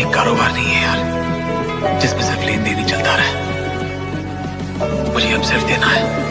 एक कारोबार नहीं है यार जिसमें सिर्फ लेन देन ही चलता रहे। मुझे अब सिर्फ देना है।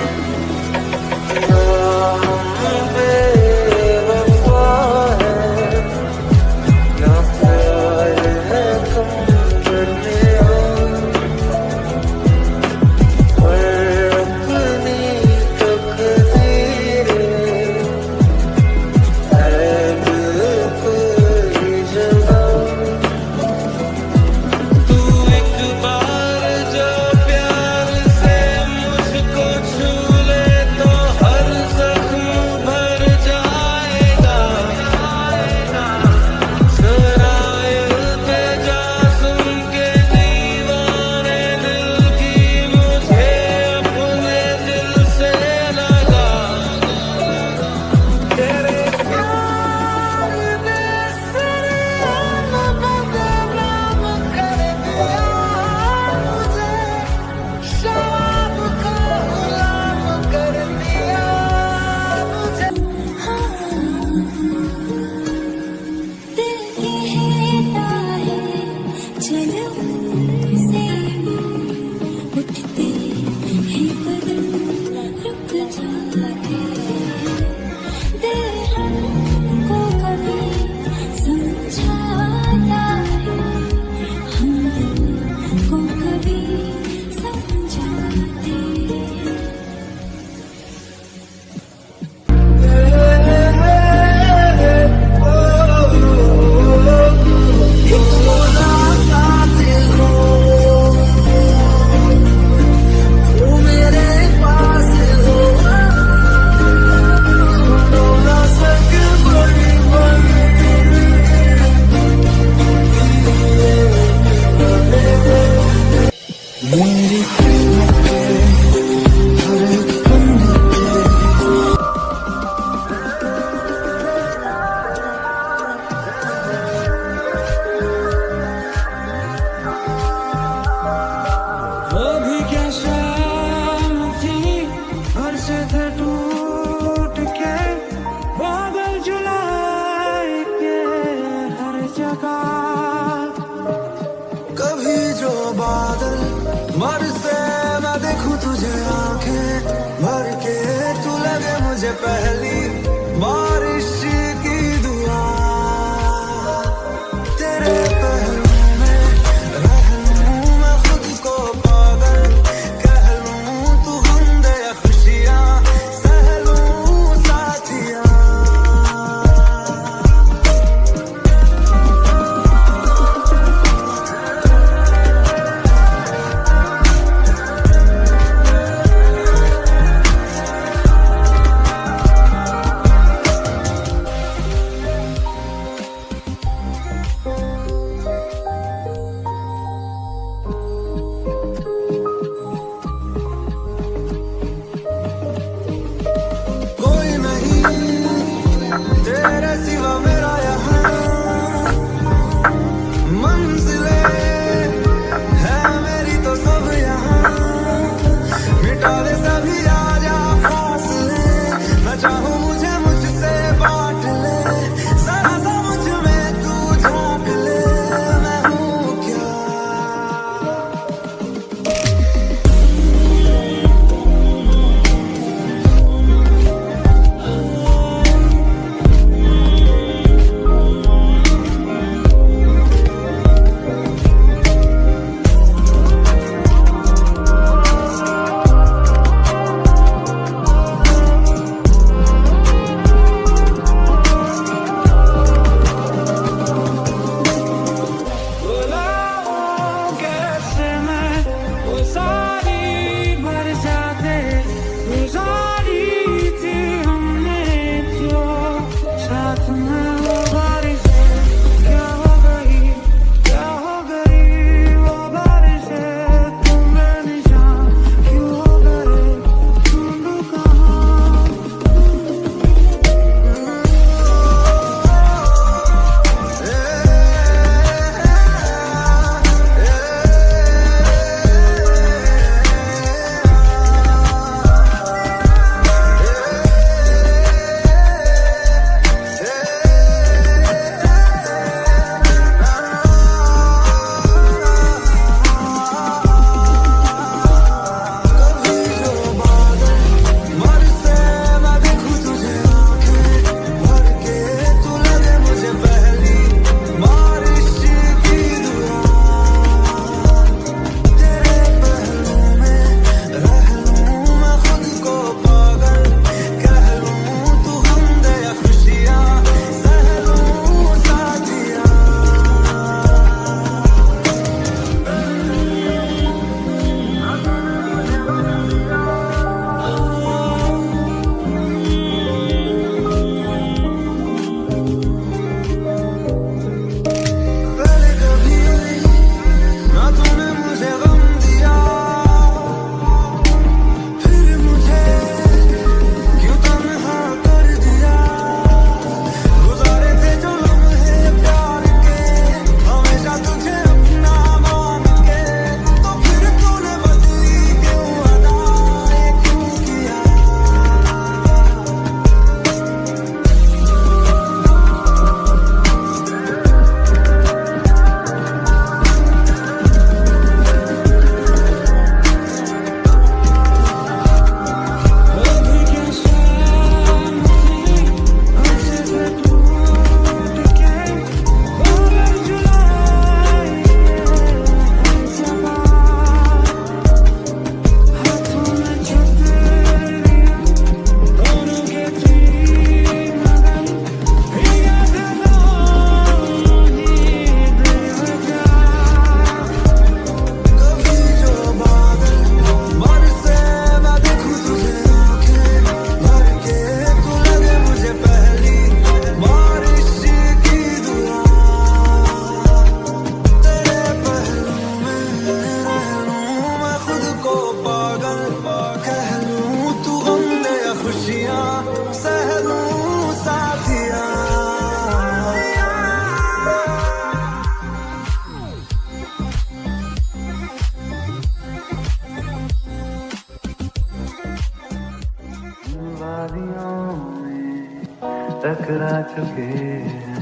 टकरा चुके हैं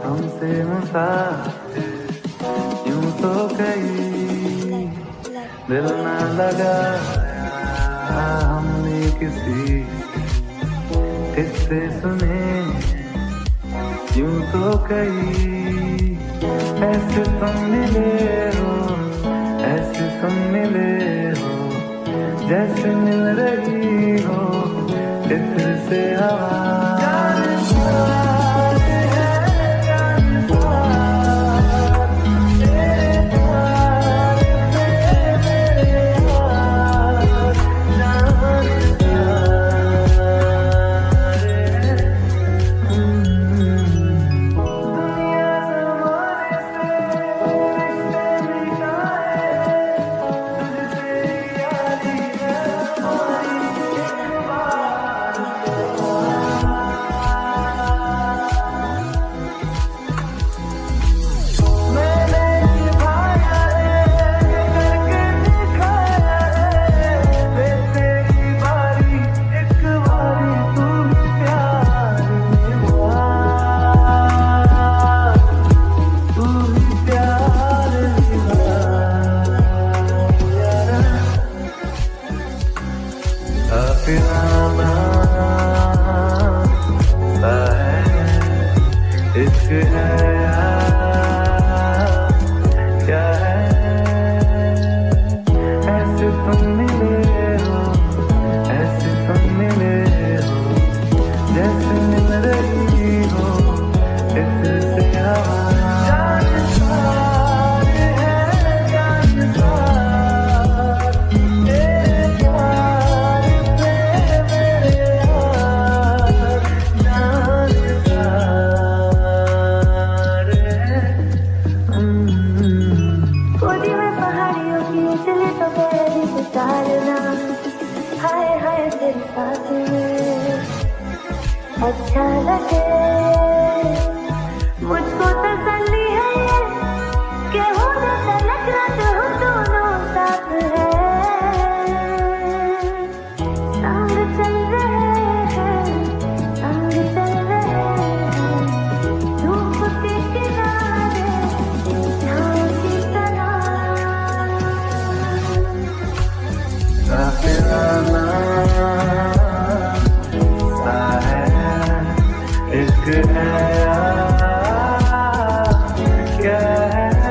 हमसे मुसाफिर, यूं तो कहीं दिल न लगाया हमने किसी किससे सुने, यूं तो कहीं ऐसे तुम मिले हो, ऐसे तुम मिले हो जैसे मिल रही हो इत्र से हवा। इश्क है क्या है, ऐसे तुम मिले हो, ऐसे तुम मिले हो जैसे मिल रही हो इत्र से हवा। अच्छा लगे मुझको तसल्ली है ये कि हो जाता लग रहा हम दोनों साथ हैं, संग चल रहे हैं, संग चल रहे हैं, धूप के किनारे छाँव की तरह। इश्क है क्या है,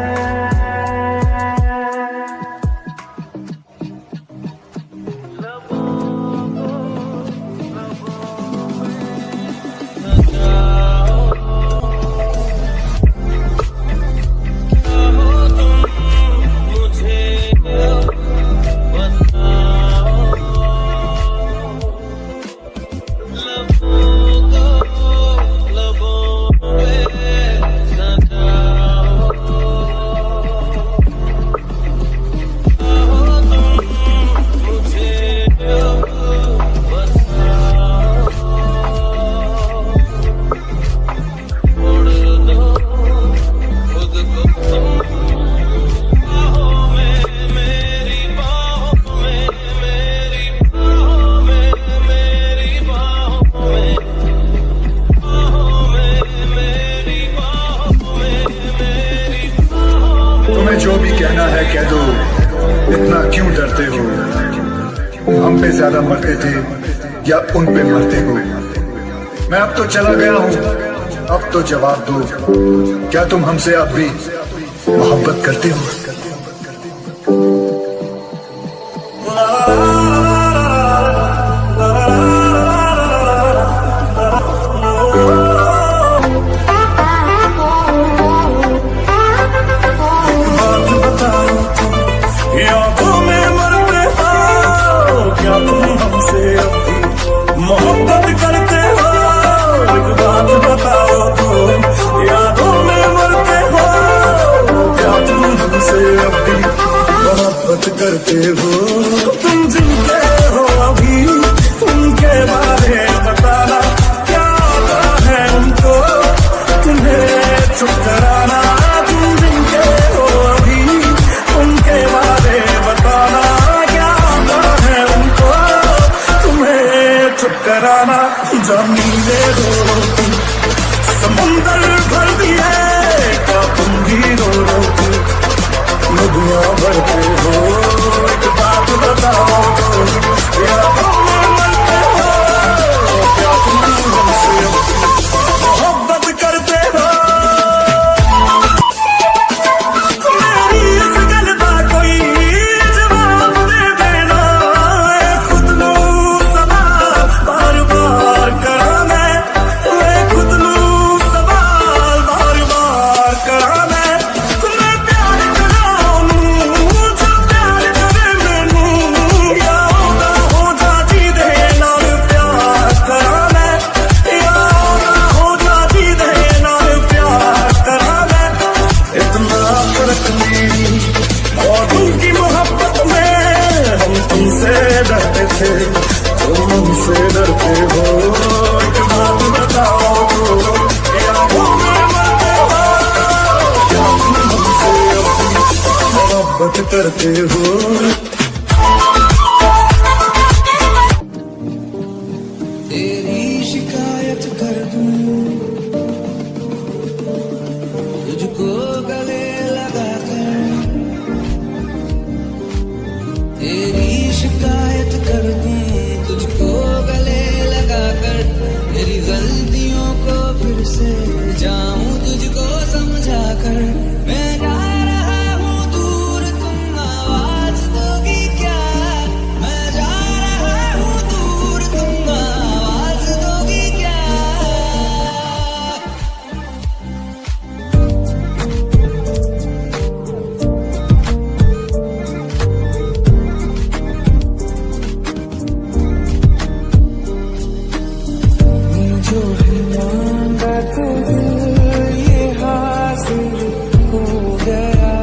जो भी कहना है कह दो, इतना क्यों डरते हो? हम पे ज्यादा मरते थे या उन पे मरते हो? मैं अब तो चला गया हूँ, अब तो जवाब दो, क्या तुम हमसे अब भी मोहब्बत करते हो? मोहब्बत करते हो, एक बात बताओ तुम, यादों में मरते हो क्या तुम हमसे हो तुम, समुंदर भर दिए क्या तुम भी रो तुम, नदियां भरते हो एक बात बताओ तो, या तुम मरते हो क्या तुम हमसे मोहब्बत करते हो। मेरी इस गल दा कोई जवाब दे देना, खुद नू सवाल बार बार करा मैं, खुद नू सवाल बार बार करा मैं, तुम्हें प्यार करा नू जो प्यार करे मैनू, या ना हो जा जी दे नाल प्यार करा मैं, या ना हो जा जी दे नाल प्यार करा मैं। इतना फर्क नहीं और उनकी मोहब्बत में, हम तुमसे डरते थे तुम हमसे डरते हो, एक बात बताओ तो, या तुम मरते हो या तुम हमसे मोहब्बत करते हो। तेरी शिकायत कर दूं तुझको गले लगा कर, तेरी शिकायत कर दूं तुझको गले लगा कर, तेरी गलतियों को फिर से जाऊं तुझको समझा कर, मैं गा रहा हूँ दूर तुम आवाज दोगी क्या, मैं जा रहा हूँ दूर तुम आवाज दोगी क्या। जो है मांगा तो दिल ये हासिल हो गया,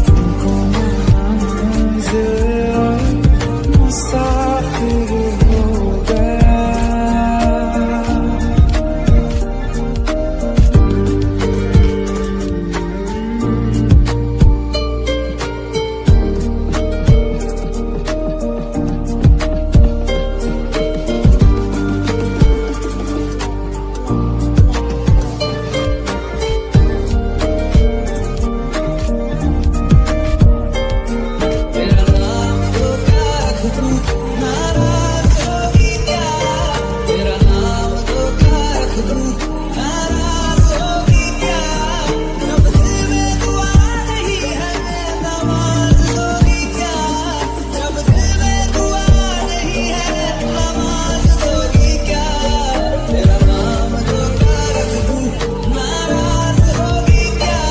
तुमको मंजिल और मुसाफिर हो गया। तेरा नाम धोखा खुशबू नाराज होगी क्या, तेरा नाम धोखा खुशबू नाराज होगी क्या, जब दिल में दुआ नहीं है नमाज होगी क्या, जब दिल में दुआ नहीं है नमाज होगी क्या, तेरा नाम धोखा खुशबू नाराज होगी क्या,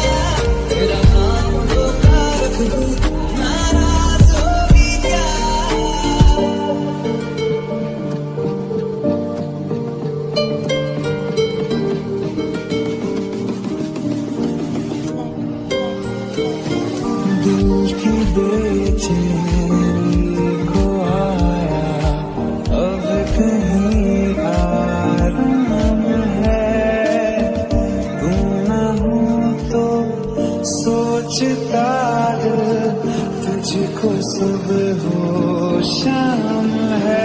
तेरा नाम धोखा खुशबू नाराज होगी क्या। दिल की बेचैनी को आया अब कहीं आराम है, तू ना हो तो सोचता दिल तुझको सुबह हो शाम है।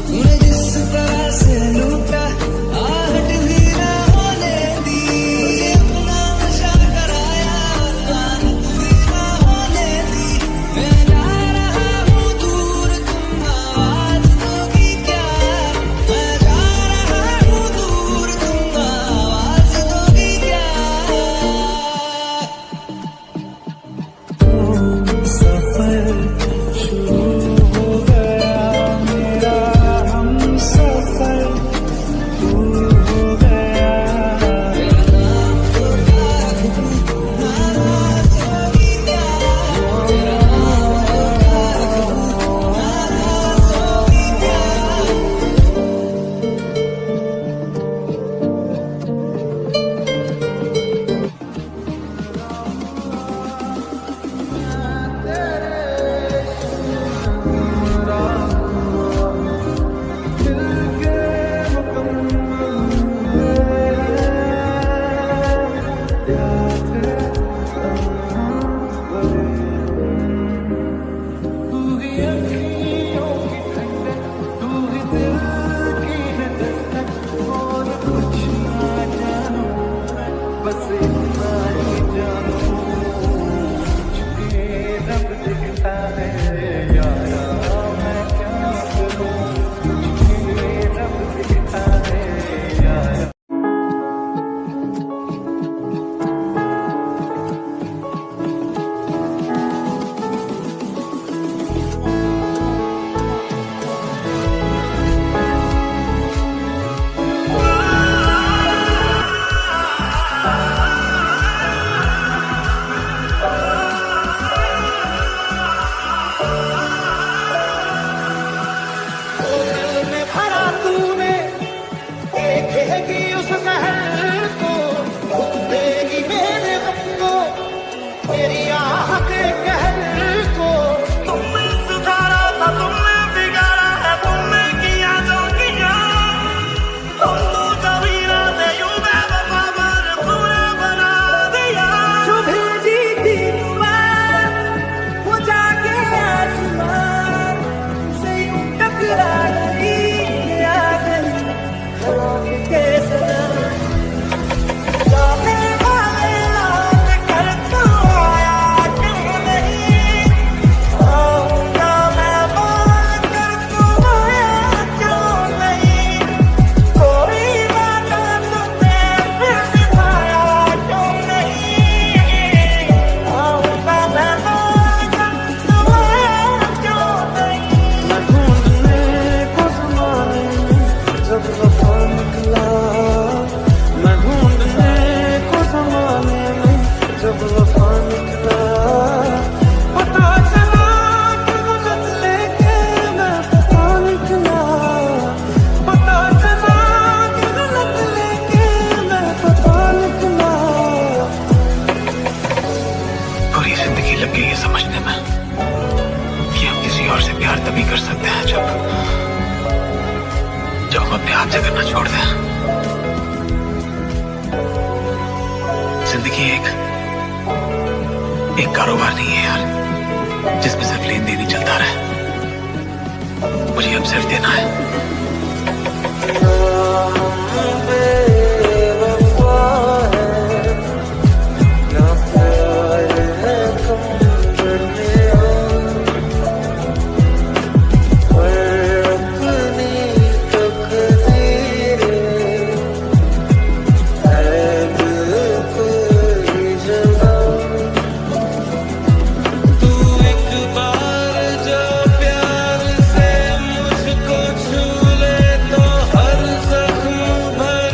तूने जिस तरह से लूटा आहट भी ना होने दी, तुझे अपना नशा कराया लानत भी ना होने दी, मैं जा रहा हूँ दूर तुम आवाज दोगी क्या, मैं जा रहा हूँ दूर तुम आवाज दोगी क्या। सफर शुरू हो गया मेरा, हम सफर दूर हो गया, तेरा नाम धोखा खुशबू नाराज होगी क्या, तेरा नाम धोखा खुशबू नाराज होगी क्या। मेरी आह के कहर को। तुमने सुधारा था, तुमने बिगाड़ा है, तुमने किया जो किया। तुम तो कभी ना थे यूं बेवफा, पर तूने बना दिया। जो भेजी थी तुम्हें वो जाके आसमान से यूं टकरा गई, आ गई खौफ के सनम। जाने वाले लाल कर तू आया क्यों नहीं, आऊंगा मैं बोल कर तू आया क्यों नहीं। कोई वादा तुमने फिर निभाया क्यों नहीं, आऊंगा मैं बोल कर तू आया क्यों नहीं। मैं ढूंढने को ज़माने में जब वफा निकला, मैं ढूंढने को ज़माने में जब वफा निकला। पता चला कि गलत लेके मैं पता निकला, पता चला कि गलत लेके मैं पता निकला। पूरी जिंदगी लग गई है समझने में कि हम किसी और से प्यार तभी कर सकते हैं जब हम अपने आप से करना छोड़ दें। जिंदगी एक कारोबार नहीं है यार, जिसमें सिर्फ लेन देन ही चलता रहे। मुझे अब सिर्फ देना है। बेवफा है ना प्यार है तुम डरने पर अपनी तकदीरें है बिल्कुल ही जगह। तू एक बार जो प्यार से मुझको छू ले तो हर जख्म भर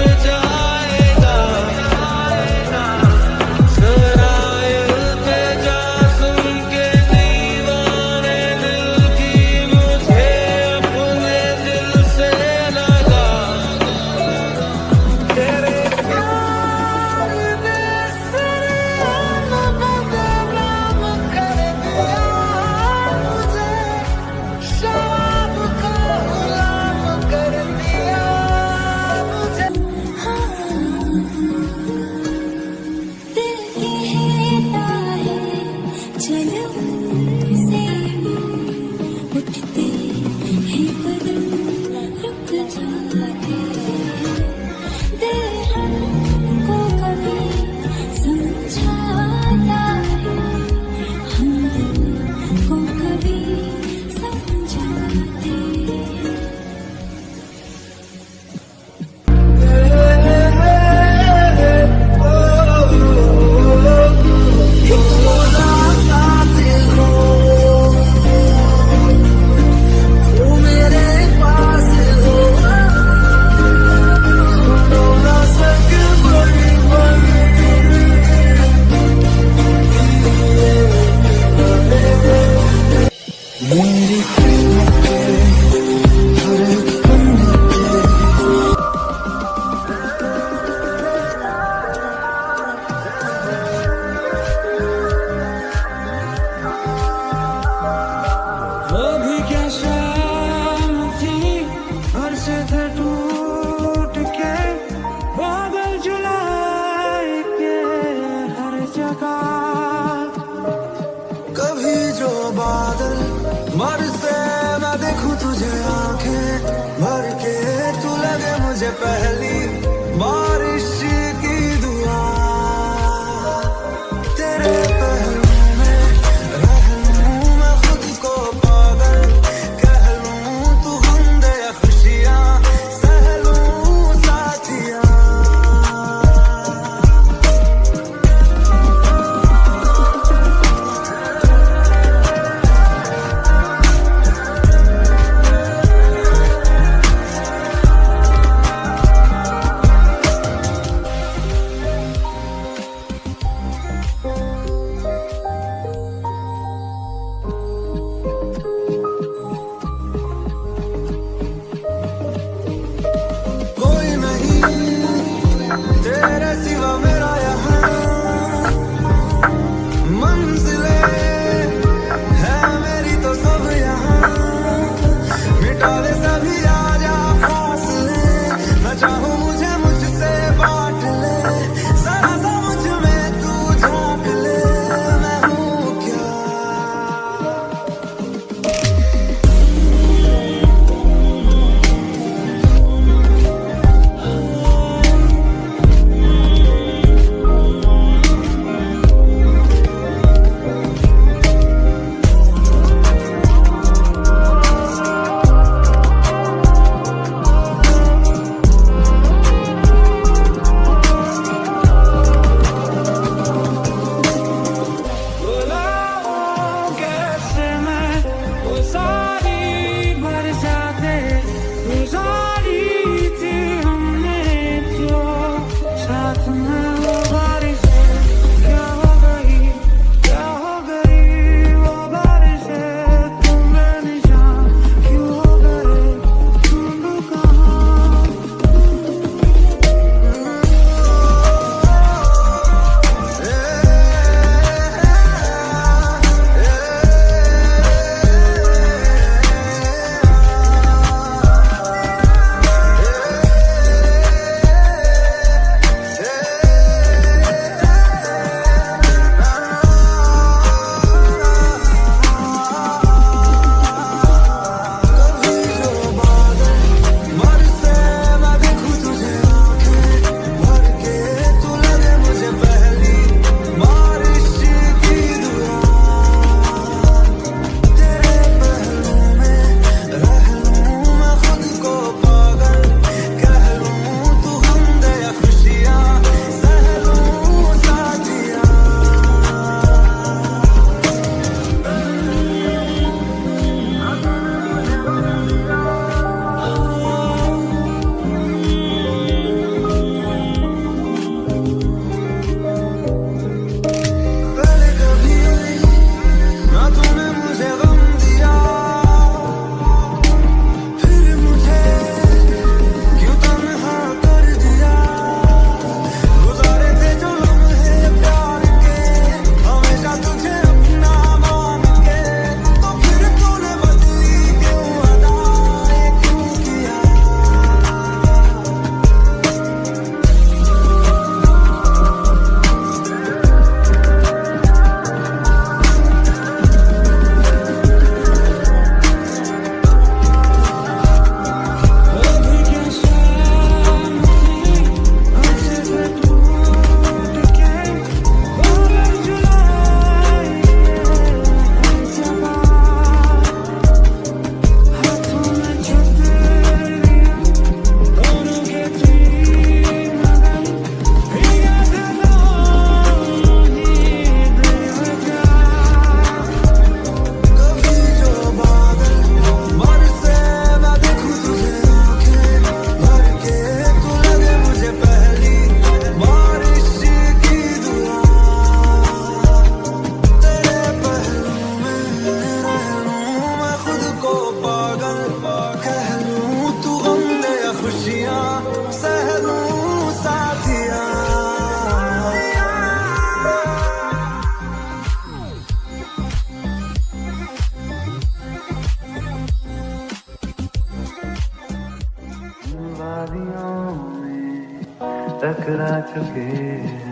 टकरा चुके हैं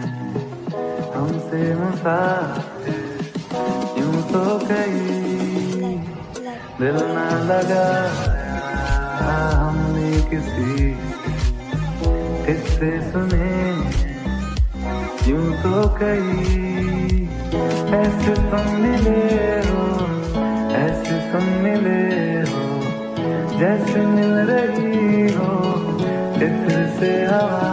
हमसे मुसाफिर, यूं तो कहीं दिल ना लगाया हमने किसी किससे सुने, यूं तो कहीं ऐसे तुम मिले हो, ऐसे तुम मिले हो जैसे मिल रही हो इत्र से हवा।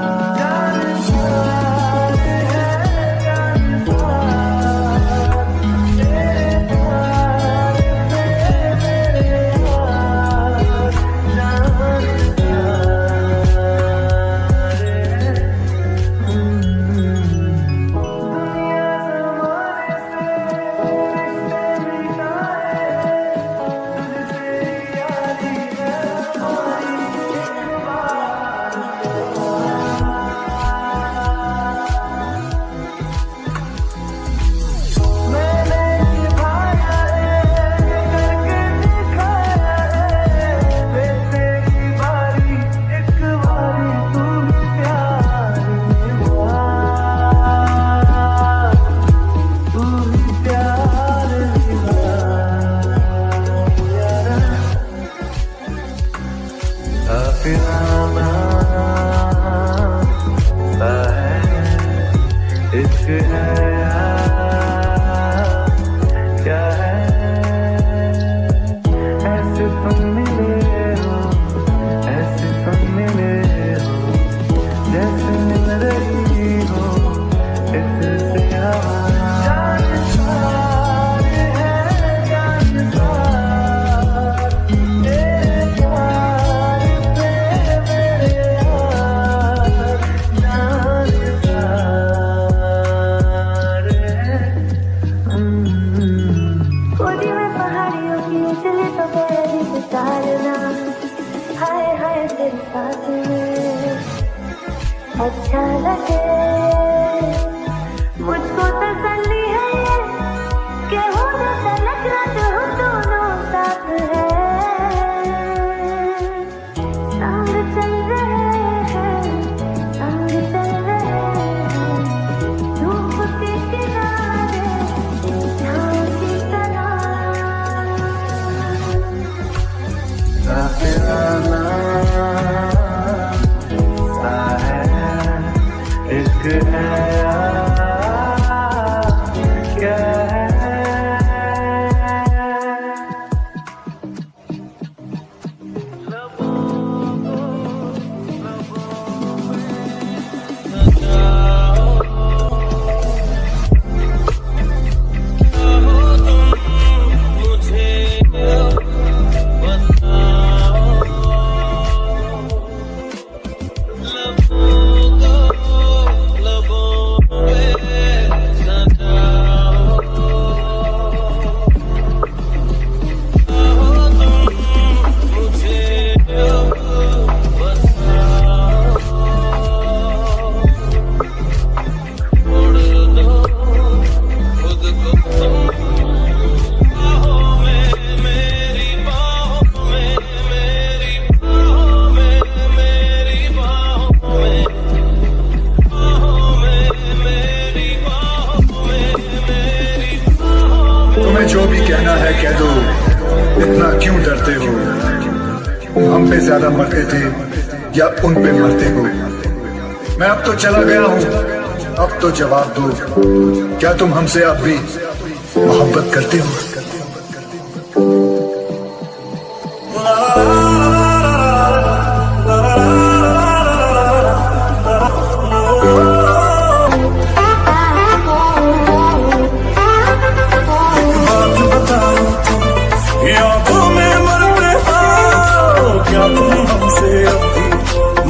इश्क है क्या है, ऐसे तुम मिले हो, ऐसे तुम मिले हो जैसे मिल रही हो इत्र से हवा। साथ में अच्छा लगे मुझको तसल्ली है ये कि हो न तलक रात हो दोनों साथ है, संग चल रहे हैं, संग चल रहे हैं धूप के किनारे छाँव की तरह। इश्क है क्या है, जो भी कहना है कह दो, इतना क्यों डरते हो? हम पे ज्यादा मरते थे या उन पे मरते हो? मैं अब तो चला गया हूँ, अब तो जवाब दो, क्या तुम हमसे अब भी मोहब्बत करते हो?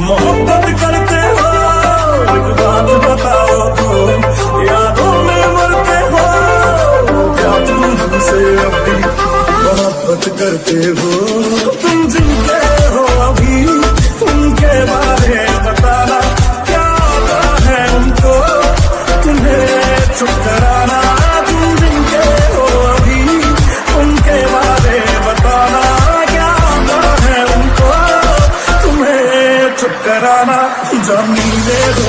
मोहब्बत करते हो, एक बात बताओ तुम, यादों में मरते हो, क्या तुम हमसे अभी मोहब्बत करते हो? तुम जिनके हो अभी उनके बारे बताना, क्या आता है उनको तुम्हें चुप कराना? तुम जिनके हो अभी उनके बारे बताना, क्या आता है उनको तुम्हें चुप कराना? जमीन दे दो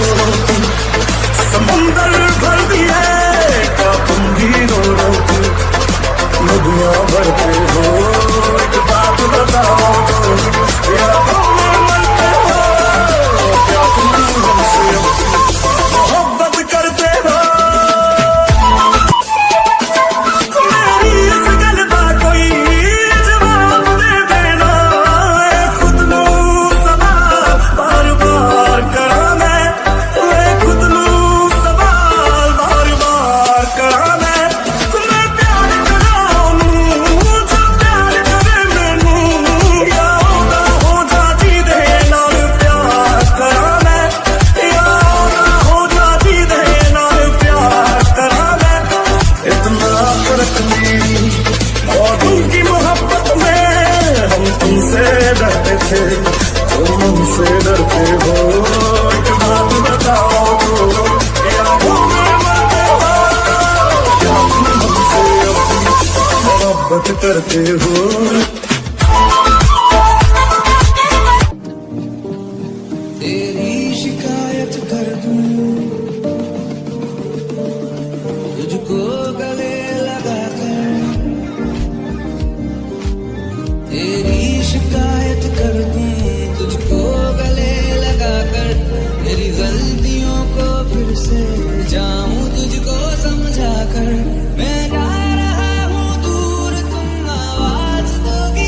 फर्क मेरी और तुमकी मोहब्बत में हम तुमसे डरते थे, तुम हमसे डरते हो। एक बात बताओ तो, क्या भूखे मरते हो, क्या तुम हमसे अपनी मोहब्बत करते हो। तेरी शिकायत कर दूं, तुझको गले लगा कर, तेरी शिकायत कर दूं, तुझको गले लगा कर, तेरी गलतियों को फिर से जाऊं तुझको समझा कर। मैं जा रहा हूँ दूर, तुम आवाज दोगे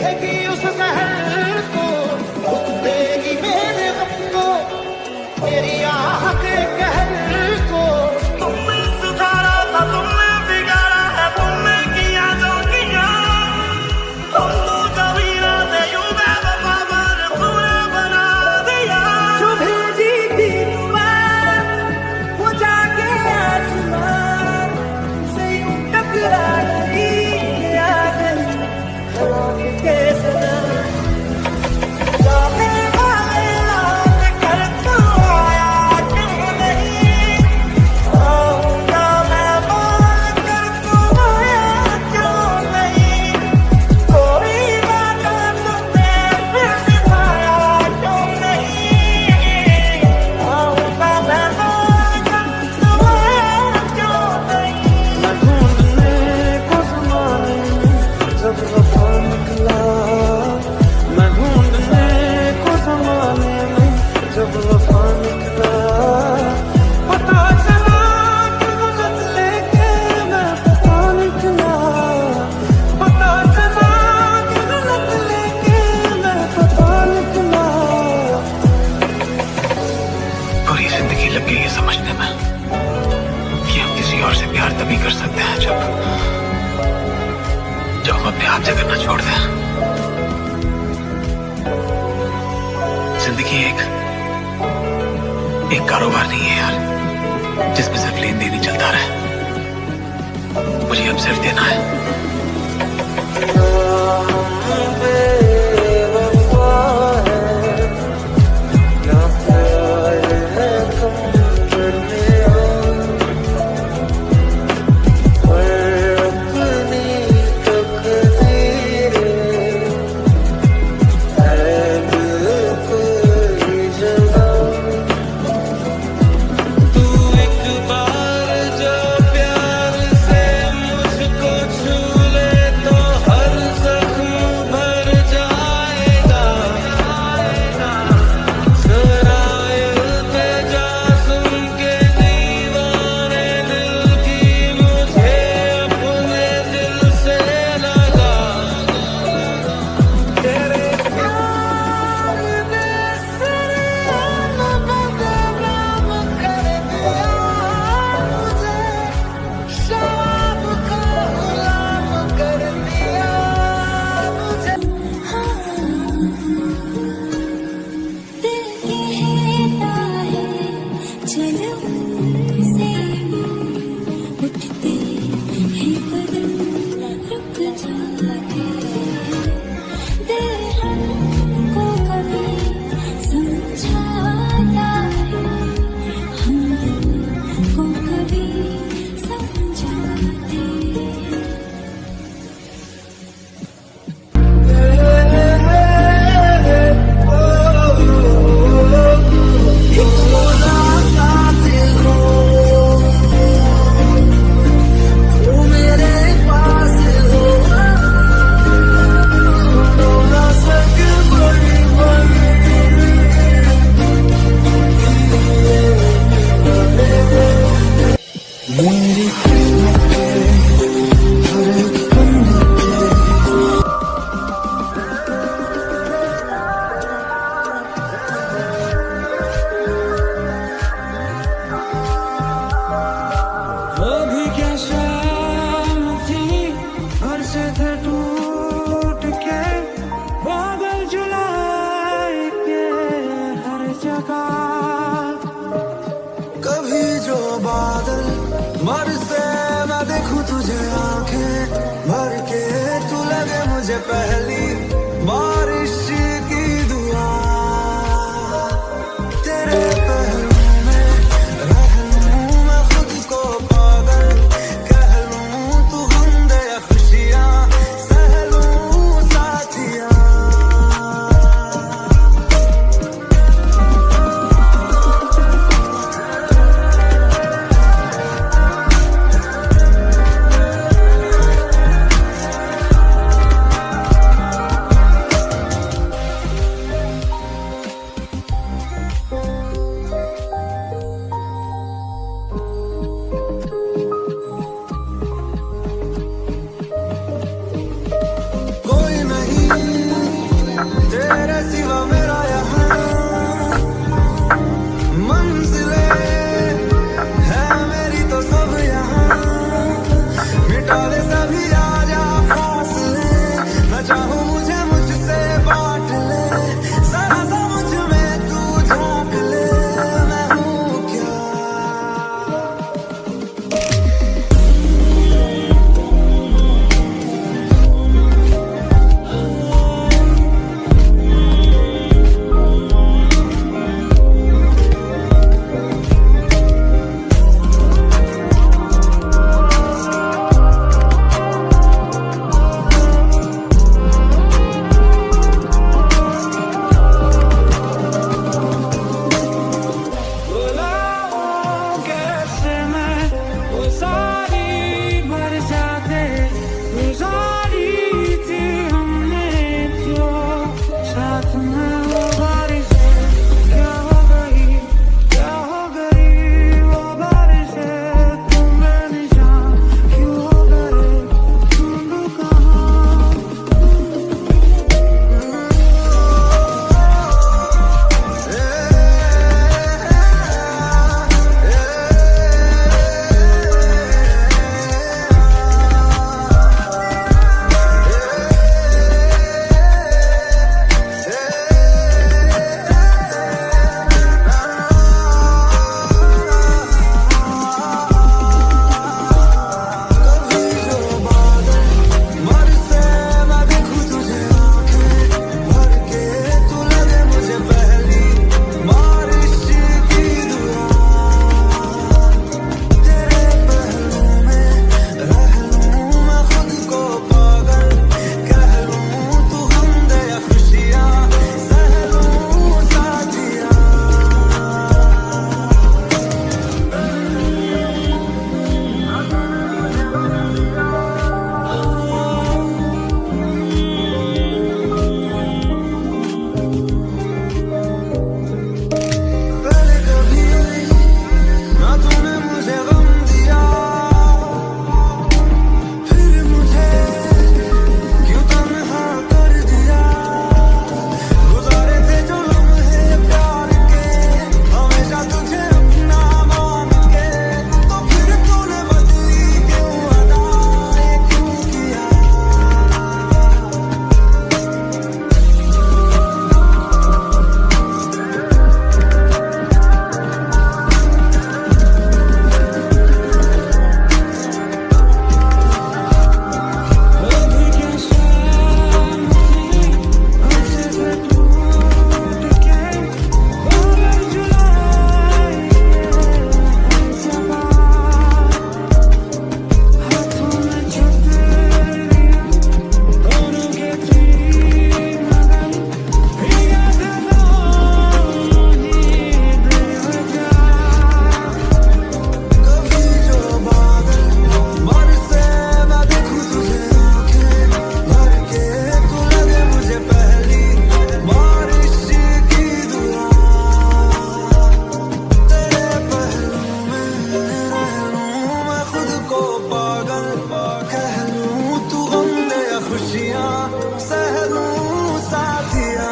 देगी उस शहर को, देगी मेरे गम को, मेरी आह के कहर को। तुमने सुधारा था, तुमने बिगाड़ा है, तुमने किया जो किया। तुम तो कबीरा थे, यूं बेवफा पर तूने बना दिया। जो भेजी थी तुम्हें वो जाके आसमान से यूं टकरा गई यादें ख्वाब के सनम। जाने वाले रात कर तू आया क्यों नहीं, आऊंगा मैं बोल कर तू आया क्यों नहीं। कोई वादा तुमने फिर निभाया क्यों नहीं, आऊंगा मैं बोल कर तू आया क्यों नहीं। मैं ढूंढने को ज़माने में जब वफा निकला, मैं ढूंढने को ज़माने में जब वफा निकला। पता चला कि गलत लेके मैं पता निकला, पता चला कि गलत लेके मैं पता निकला। पूरी जिंदगी लग गई है समझने में कि हम किसी और से प्यार तभी कर सकते हैं जब हम अपने आप से करना छोड़ दें। जिंदगी एक कारोबार नहीं है यार, जिसमें सिर्फ लेन देन ही चलता रहे। मुझे अब सिर्फ देना है। मुझे पहली बारिश की दुआ, तेरे पहलू में रह लूं मैं खुद को पागल, कह लूं तू हम दे खुशियां सह लूं साथिया। से सभी आ जा फासले, मैं चाहूं मुझे मुझसे बांट ले, जरा सा मुझ में तू झांक ले, मैं हूँ क्या। कैसे मैं वो सारी बरसाते गुजारी थी हमने जो साथ में, वो बारिशें क्या हो गई वो बारिशें, तुम बेनिशान क्यों हो गए, तुम कहाँ। बरसे मैं देखूं तुझे आंखें भर के, तू लगे मुझे पहली बारिश की दुआ, तेरे पहलू में रह लूं मैं खुद को पागल, कह लूं तू हमदे या खुशियां, सह लूं साथिया। पहले कभी ना तूने मुझे गम दिया, फिर मुझे क्यों तन्हा कर दिया, गुजारे थे जो लम्हे प्यार के, हमेशा तुझे अपना मान के, तो फिर तूने बदली क्यों अदाएं क्यों किया। अभी कैसा नहीं हमसे से टूट के, और जुलाएंगे ऐसे बात, हाथों में छतरियां दोनों के थी मगर, भीगा था दोनों ही बेवजह। कभी जो बादल बरसे मैं देखूं तुझे आंखें भर के, तू लगे मुझे पहली बारिश की दुआ, तेरे पहलू में रह लूं मैं खुद को पागल, कह लूं तू गम दे या खुशियां, सह लूं साथिया।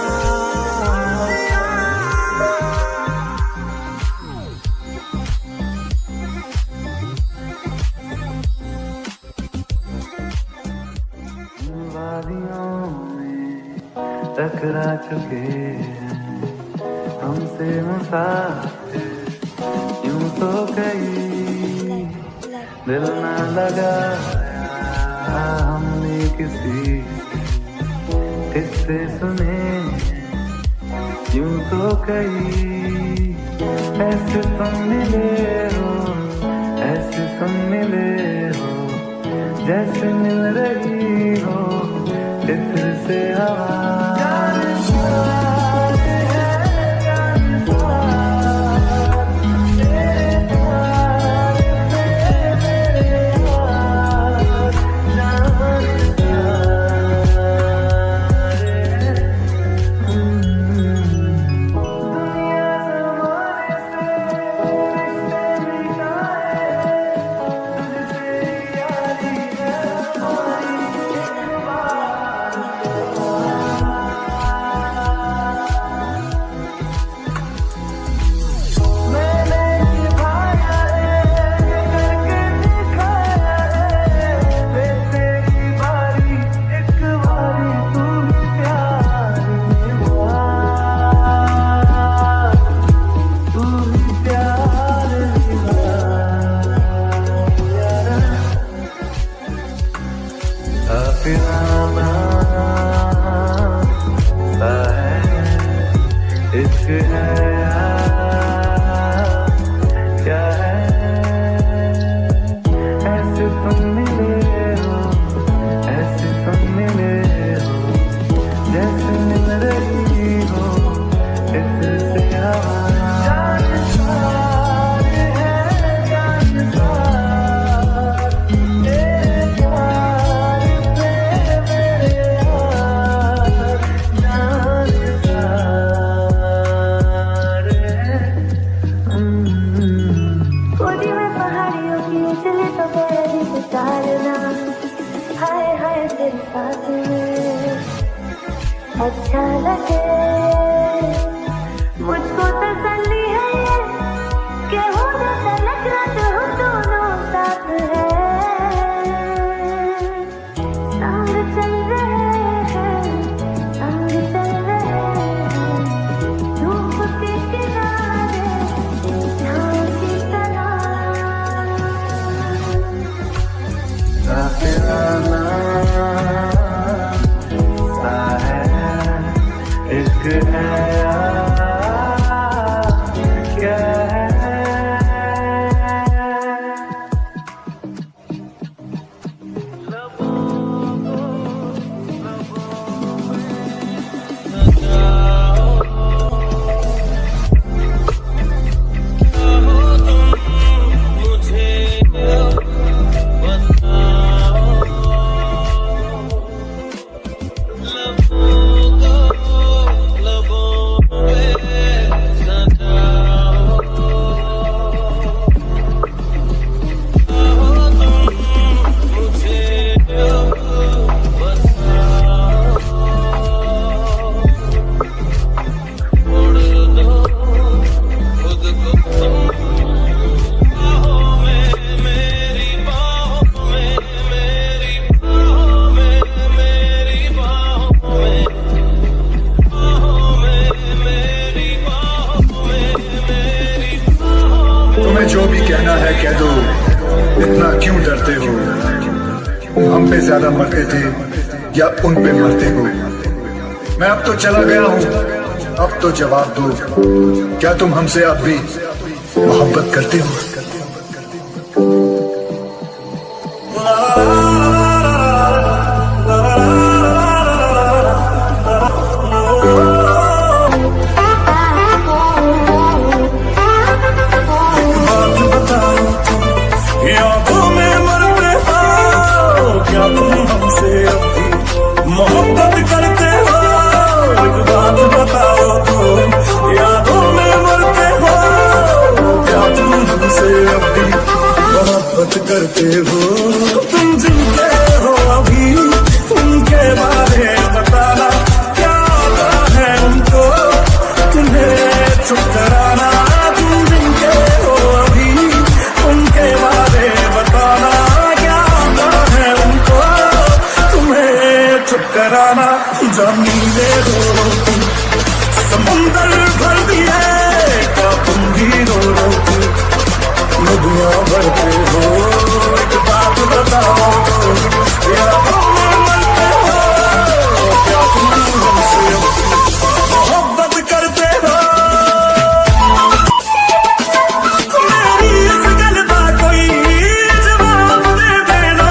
वादियों में टकरा चुके हैं हमसे मुसाफिर, यूं तो कहीं दिल न लगाया हमने किसी किससे सुने, यूं तो कहीं ऐसे तुम मिले हो, ऐसे तुम मिले हो, जैसे मिल रही हो इत्र से हवा। काफिराना सा है, इश्क है क्या है, ऐसे तुम मिले हो, ऐसे तुम मिले हो, जैसे मिल रही हो इत्र से हवा। जानसार है जानसार, तेरे प्यार पे मेरे यार, जानसार है। गोदी में पहाड़ियों की चले तो मेरी गुजारना, हाय हाय तेरे साथ में अच्छा लगे। मुझको तसल्ली है ये कि हो जाता लग रात हम दोनों साथ हैं, संग चल रहे हैं, संग चल रहे हैं, धूप के किनारे छाँव की तरह। काफिराना सा है, इश्क है क्या है। तुम्हें जो भी कहना है कह दो, इतना क्यों डरते हो। हम पे ज्यादा मरते थे या उन पे मरते हो। मैं अब तो चला गया हूँ, अब तो जवाब दो, क्या तुम हमसे अब भी मोहब्बत करते हो। बात बताओ तुम, यादों में मरते हो, क्या तुम हमसे अब भी मोहब्बत करते हो। एक बात बताओ तुम, यादों में मरते हो, क्या तुम हमसे अब भी मोहब्बत करते हो। तुम जिनके हो अभी उनके बारे बताना, क्या आता है उनको तुम्हें चुप कराना। तुम जिनके हो अभी उनके बारे बताना, क्या आता है उनको तुम्हें चुप कराना। जमीने हो तुम समुंदर भर दिए, क्या तुम भी रो रो के नदियां भरते हो। एक बात बताओ क्या तुम मरते हो, क्या तुम हमसे मोहब्बत करते हो। मेरी इस गल दा कोई जवाब दे देना,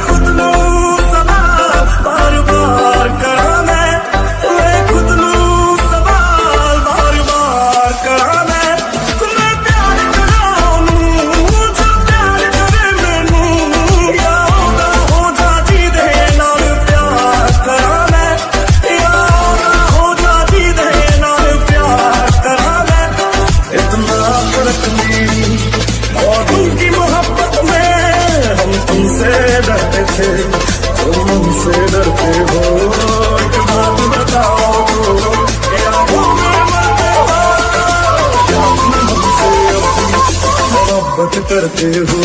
खुद नू सवाल बार बार करा मैं, खुद नू सवाल बार बार करा मैं। तुम्हें प्यार करा नू, जो प्यार करे मैनू, याद हो जा जी दे नाल प्यार करा मैं, याद हो जा जी दे नाल प्यार करा मैं। इतना फर्क मेरी और उनकी मोहब्बत में, हम तुमसे डरते थे तुम हमसे डरते हो। एक बात बताओ क्या तुम मरते हो, क्या तुम हमसे अब भी मोहब्बत करते हो।